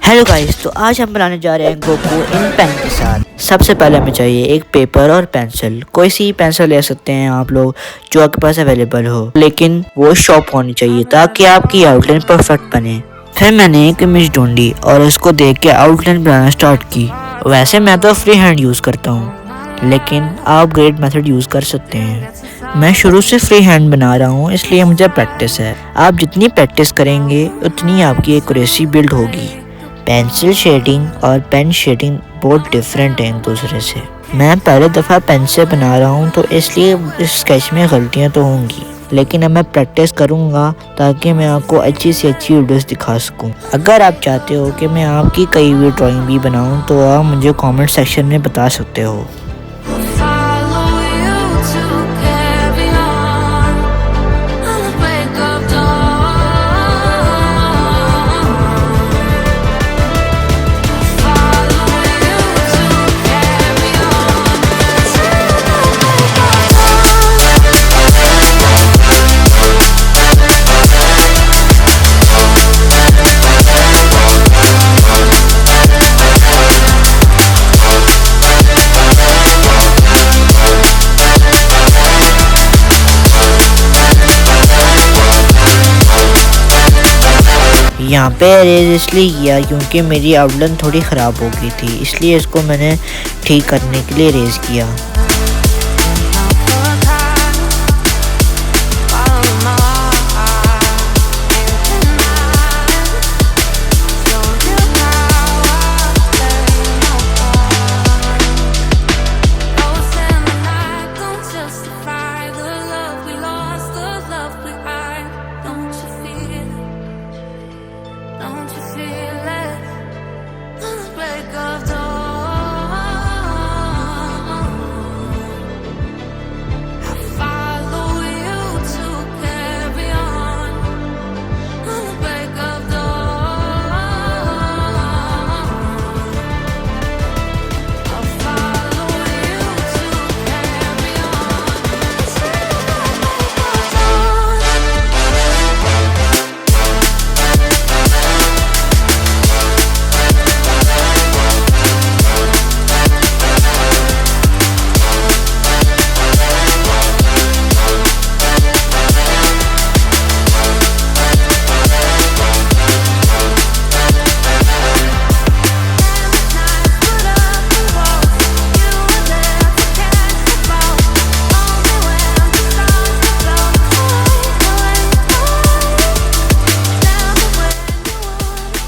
Hello guys, तो आज हम बनाने जा रहे हैं गोकू इन पेन के साथ। सबसे पहले हमें चाहिए एक पेपर और पेंसिल। कोई सी पेंसिल ले सकते हैं आप लोग जो आपके पास अवेलेबल हो, लेकिन वो शॉर्प होनी चाहिए ताकि आपकी आउटलाइन परफेक्ट बने। फिर मैंने एक इमेज ढूंढी और उसको देख के आउटलाइन बनाना स्टार्ट की। वैसे मैं तो फ्री हैंड यूज़ करता हूँ, लेकिन आप ग्रेड मेथड यूज़ कर सकते हैं। मैं शुरू से फ्री हैंड बना रहा हूँ, इसलिए मुझे प्रैक्टिस है। आप जितनी प्रैक्टिस करेंगे उतनी आपकी एक्यूरेसी बिल्ड होगी। पेंसिल शेडिंग और पेन शेडिंग बहुत डिफरेंट हैं एक दूसरे से। मैं पहले दफ़ा पेन से बना रहा हूँ, तो इसलिए इस स्केच में गलतियाँ तो होंगी, लेकिन अब मैं प्रैक्टिस करूँगा ताकि मैं आपको अच्छी से अच्छी वीडियोस दिखा सकूँ। अगर आप चाहते हो कि मैं आपकी कई भी ड्राइंग भी बनाऊँ, तो आप मुझे कमेंट सेक्शन में बता सकते हो। यहाँ पे अरेज इसलिए किया क्योंकि मेरी आउटलाइन थोड़ी ख़राब हो गई थी, इसलिए इसको मैंने ठीक करने के लिए अरेज किया।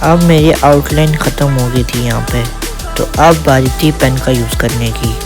अब मेरी आउटलाइन ख़त्म हो गई थी यहाँ पे, तो अब बारी थी पेन का यूज़ करने की।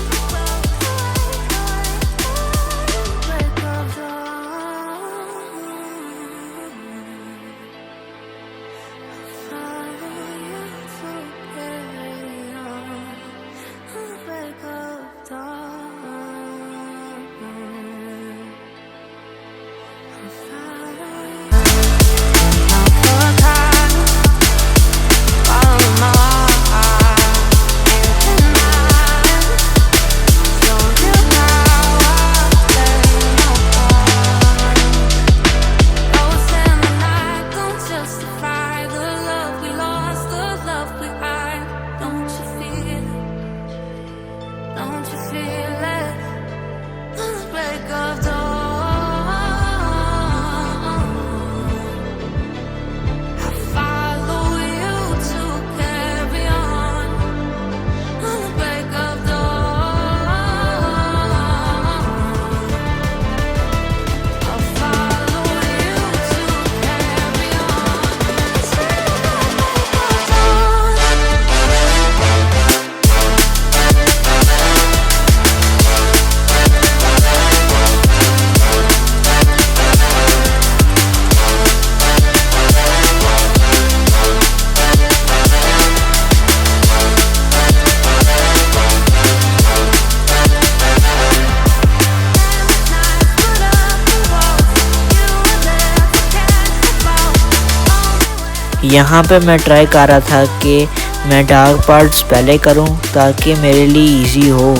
यहाँ पे मैं ट्राई कर रहा था कि मैं डार्क पार्ट्स पहले करूँ ताकि मेरे लिए इजी हो।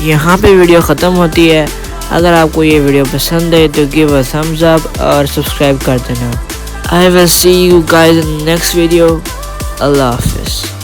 यहाँ पे वीडियो ख़त्म होती है। अगर आपको ये वीडियो पसंद है तो गिव अ थम्स अप और सब्सक्राइब कर देना। I will see you guys in next video. अल्लाह हाफिज़।